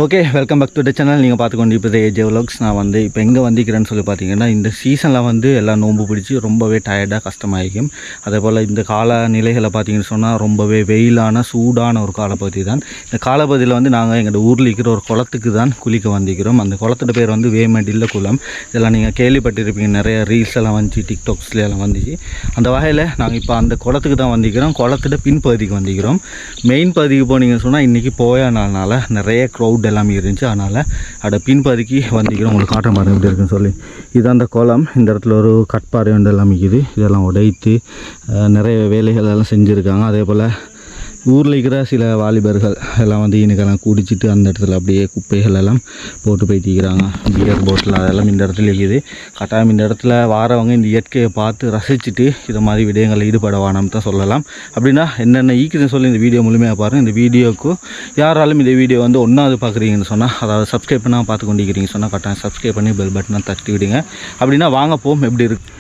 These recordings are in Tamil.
Okay, welcome back to the channel. நீங்கள் பார்த்துக்கொண்டு இப்போ ஏஜே விலாக்ஸ். நான் வந்து இப்போ எங்கே வந்திக்கிறேன்னு சொல்லி பார்த்தீங்கன்னா, இந்த சீசனில் வந்து எல்லாம் நோன்பு பிடிச்சி ரொம்பவே டயர்டாக கஷ்டமாகிக்கும். அதே போல் இந்த காலநிலைகளை பார்த்தீங்கன்னு சொன்னால் ரொம்பவே வெயிலான சூடான ஒரு காலப்பகுதி தான். இந்த காலப்பகுதியில் வந்து நாங்கள் எங்கள் ஊரில் இருக்கிற ஒரு குளத்துக்கு தான் குளிக்க வந்திக்கிறோம். அந்த குளத்தோட பேர் வந்து வேமடில்ல குளம். இதெல்லாம் நீங்கள் கேள்விப்பட்டிருப்பீங்க, நிறைய ரீல்ஸ் எல்லாம் வந்துச்சு, டிக்டாக்ஸ்ல எல்லாம் வந்துச்சு. அந்த வகையில் நாங்கள் இப்போ அந்த குளத்துக்கு தான் வந்திக்கிறோம். குளத்தோட பின்பகுதிக்கு வந்திக்கிறோம். மெயின் பகுதிக்கு போனீங்கன்னு சொன்னால் இன்றைக்கி போயானால நிறைய க்ரௌட் எல்லாமே இருந்துச்சு. அதனால் அட பின்பகுதிக்கு வந்திக்கிறோம். உங்களுக்கு காட்டுற மாதிரி எப்படி இருக்குன்னு சொல்லி, இதுதான் அந்த குளம். இந்த இடத்துல ஒரு கட்பாறை வந்து எல்லாம் இருக்குது. இதெல்லாம் உடைத்து நிறைய வேலைகள் எல்லாம் செஞ்சுருக்காங்க. அதே போல் ஊரில் இருக்கிற சில வாலிபர்கள் எல்லாம் வந்து இன்றைக்கெல்லாம் குடிச்சிட்டு அந்த இடத்துல அப்படியே குப்பைகள் எல்லாம் போட்டு போயிட்டிருக்கிறாங்க. பியர் போட்டில் அதெல்லாம் இந்த இடத்துல இருக்குது. கட்டாயம் இந்த இடத்துல வாரவங்க இந்த இயற்கையை பார்த்து ரசிச்சுட்டு இதை மாதிரி விடயங்களில் ஈடுபட வேணாம்னு தான் சொல்லலாம். அப்படின்னா என்னென்ன ஈக்குதுன்னு சொல்லி இந்த வீடியோ முழுமையாக பாருங்கள். இந்த வீடியோவுக்கு யாராலும் இந்த வீடியோ வந்து ஒன்றாவது பார்க்குறீங்கன்னு சொன்னால், அதாவது சப்ஸ்கிரைப் பண்ணால் பார்த்து கொண்டிருக்கிறீங்கன்னு சொன்னால் கட்டாயம் சப்ஸ்கிரைப் பண்ணி பெல் பட்டனை தட்டி விடுங்க. அப்படின்னா வாங்க போம் எப்படி இருக்குது.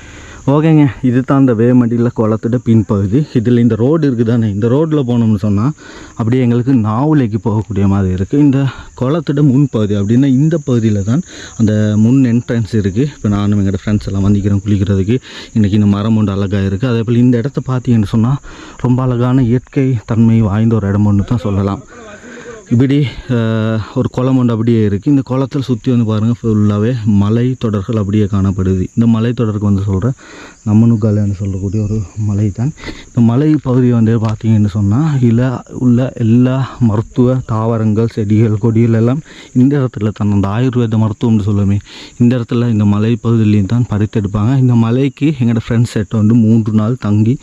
ஓகேங்க, இது தான் அந்த வேமடியில் குளத்தோட பின்பகுதி. இதில் இந்த ரோடு இருக்குது தானே, இந்த ரோட்டில் போனோம்னு சொன்னால் அப்படியே எங்களுக்கு நாவலைக்கு போகக்கூடிய மாதிரி இருக்குது. இந்த குளத்தோட முன்பகுதி அப்படின்னா இந்த பகுதியில் தான் அந்த முன் என்ட்ரன்ஸ் இருக்குது. இப்போ நானும் எங்களோட ஃப்ரெண்ட்ஸ் எல்லாம் வந்திக்கிறோம் குளிக்கிறதுக்கு. இன்றைக்கி இந்த மரம் ஒன்று அழகாக இருக்குது. அதே போல் இந்த இடத்த பார்த்தீங்கன்னு சொன்னால் ரொம்ப அழகான இயற்கை தன்மை வாய்ந்த ஒரு இடம் ஒன்று தான் சொல்லலாம். இப்படி ஒரு குளம் ஒன்று அப்படியே இருக்குது. இந்த குளத்தில் சுற்றி வந்து பாருங்கள், ஃபுல்லாகவே மலை தொடர்கள் அப்படியே காணப்படுது. இந்த மலை தொடருக்கு வந்து சொல்கிறேன் நம்மனுக்காலன்னு சொல்லக்கூடிய ஒரு மலை தான். இந்த மலை பகுதியை வந்து பார்த்தீங்கன்னு சொன்னால் இதில் உள்ள எல்லா மருத்துவ தாவரங்கள், செடிகள், கொடிகள் எல்லாம் இந்த இடத்துல தான் அந்த ஆயுர்வேத மருத்துவம்னு சொல்லுமே இந்த இடத்துல இந்த மலை பகுதியிலையும் தான் பறித்தெடுப்பாங்க. இந்த மலைக்கு எங்களோட ஃப்ரெண்ட்ஸ் செட்டை வந்து 3 நாள் தங்கி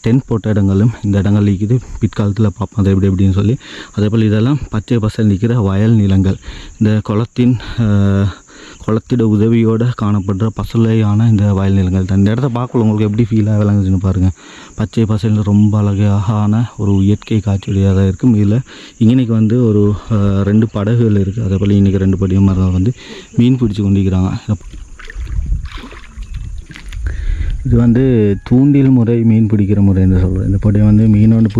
டென்ட் போட்ட இடங்களும் இந்த இடங்கள் இருக்குது. பிற்காலத்தில் பார்ப்போம் அதை எப்படின்னு சொல்லி. அதே போல் இதெல்லாம் பச்சை பசல் நிற்கிற வயல் நிலங்கள். இந்த குளத்திட உதவியோடு காணப்படுற பசுலையான இந்த வயல் நிலங்கள் தான். இந்த இடத்த பார்க்கல உங்களுக்கு எப்படி ஃபீலாக விளங்குதுன்னு பாருங்கள். பச்சை பசல் ரொம்ப அழகான ஒரு இயற்கை காட்சியாக தான் இருக்கும். இதில் இன்றைக்கி வந்து ஒரு 2 படகுகள் இருக்குது. அதே போல் இன்றைக்கி 2 படியமர்கள் வந்து மீன் பிடிச்சி கொண்டிருக்கிறாங்க. இது வந்து தூண்டில் முறை, மீன் பிடிக்கிற முறைன்னு சொல்கிறேன். இந்த பொடியை வந்து மீன் வந்து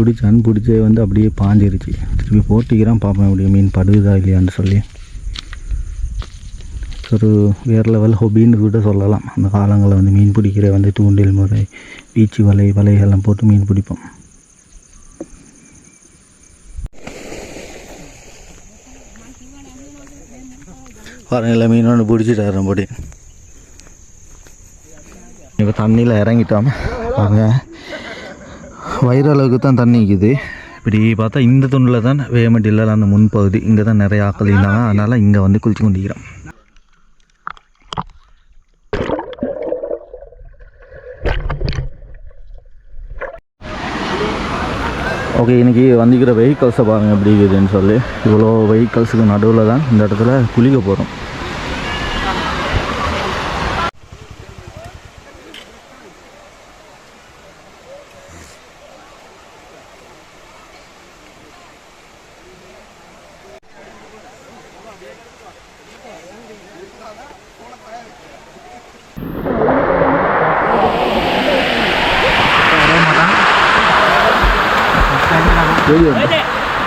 பிடிச்சே வந்து அப்படியே பாஞ்சிருச்சு. திருப்பி போட்டிக்கிறான், பார்ப்பேன் அப்படியே மீன் படுகுதா இல்லையான்னு சொல்லி. ஒரு வேறு லெவல் ஹொபின்னு கூட சொல்லலாம். அந்த காலங்களில் வந்து மீன் பிடிக்கிற வந்து தூண்டில் முறை, பீச்சு வலைகள்லாம் போட்டு மீன் பிடிப்போம். பாருங்கள், மீன் ஒன்று பிடிச்சிட்டாரு பொடி. இப்போ தண்ணியில் இறங்கிட்டோம் பாருங்க, வயிறு அளவுக்கு தான் தண்ணி இருக்குது. இப்படி பார்த்தா இந்த துண்டில் தான் வேமடியில் அந்த முன்பகுதி, இங்கே தான் நிறைய ஆக்கள் இருந்தாங்க. அதனால் இங்கே வந்து குளிச்சு கொண்டிருக்கிறோம். ஓகே, இன்றைக்கி வந்திக்கிற வெஹிக்கல்ஸை பாருங்கள் எப்படி இருக்குதுன்னு சொல்லி. இவ்வளோ வெஹிக்கல்ஸுக்கு நடுவில் தான் இந்த இடத்துல குளிக்க போகிறோம்.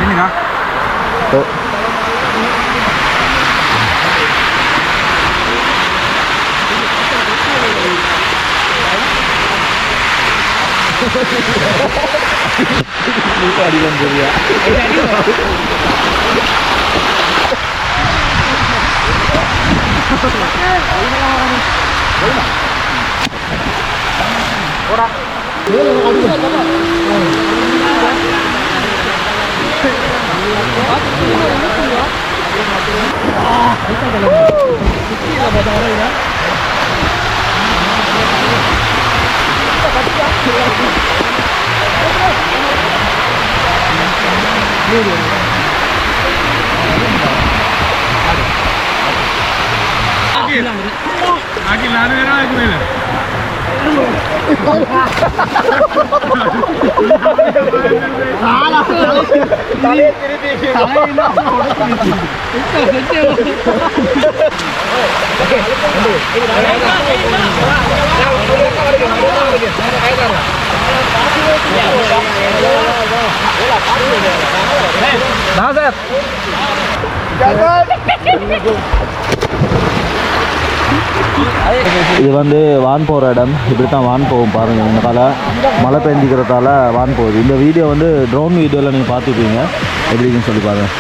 என்னக்கா ஓ அடிக்கலாம் சரியா சார் இது வந்து வான் போகிற இடம். இப்படி தான் வான் போகும் பாருங்கள். இந்த கால மழை பெஞ்சிக்கிறதால வான் போகுது. இந்த வீடியோ வந்து ட்ரோன் வீடியோவில் நீங்கள் பார்த்துப்பீங்க, எப்படின்னு சொல்லி பாருங்கள்.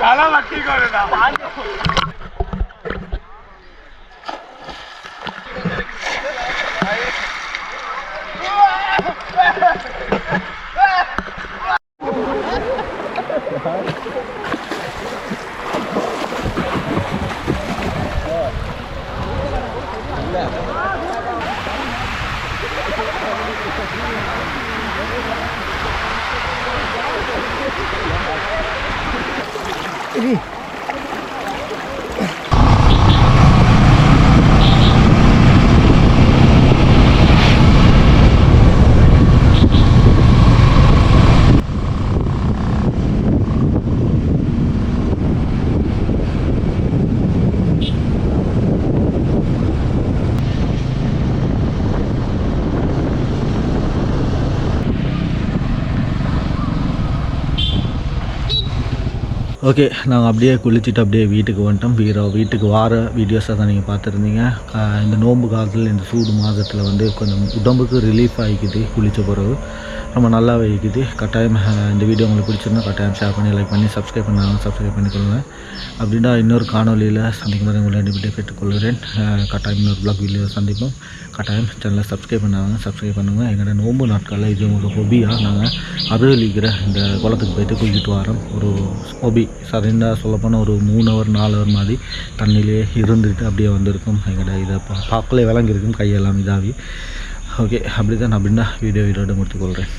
தலை வட்டி கொடுடா. ஓகே, நாங்கள் அப்படியே குளிச்சுட்டு அப்படியே வீட்டுக்கு வந்துட்டோம். வீட்டுக்கு வார வீடியோஸை தான் நீங்கள் பார்த்துருந்தீங்க. இந்த நோன்பு காலத்தில் இந்த சூடு மாதத்தில் வந்து கொஞ்சம் உடம்புக்கு ரிலீஃப் ஆகிக்குது. குளித்த பிறகு ரொம்ப நல்லாவே இருக்குது. கட்டாயம் இந்த வீடியோ உங்களுக்கு பிடிச்சிருந்தா கட்டாயம் ஷேர் பண்ணி, லைக் பண்ணி, சப்ஸ்கிரைப் பண்ணிக்கொள்ளுங்க. அப்படின்னா இன்னொரு காணொலியில் சந்திக்கும் போது உங்களை வீடியோ கேட்டுக்கொள்கிறேன். கட்டாயம் இன்னொரு ப்ளாக் வீடியோ சந்திப்போம். கட்டாயம் சேனலை சப்ஸ்கிரைப் பண்ணுங்கள். எங்களோட நோன்பு நாட்களில் இது ஒரு ஹொபியாக நாங்கள் அருகிலிக்கிற இந்த குளத்துக்கு போய்ட்டு குளிச்சுட்டு வரோம். ஒரு ஹொபி சரியாக சொல்லப்போனால் ஒரு 3 hour 4 hour மாதிரி தண்ணியிலே இருந்துட்டு அப்படியே வந்திருக்கும். எங்களோட இதை பார்க்கலே விளங்கியிருக்கும், கையெல்லாம் இதாகி. ஓகே, அப்படி தான் அப்படின்னா வீடியோட முடித்துக்கொள்கிறேன்.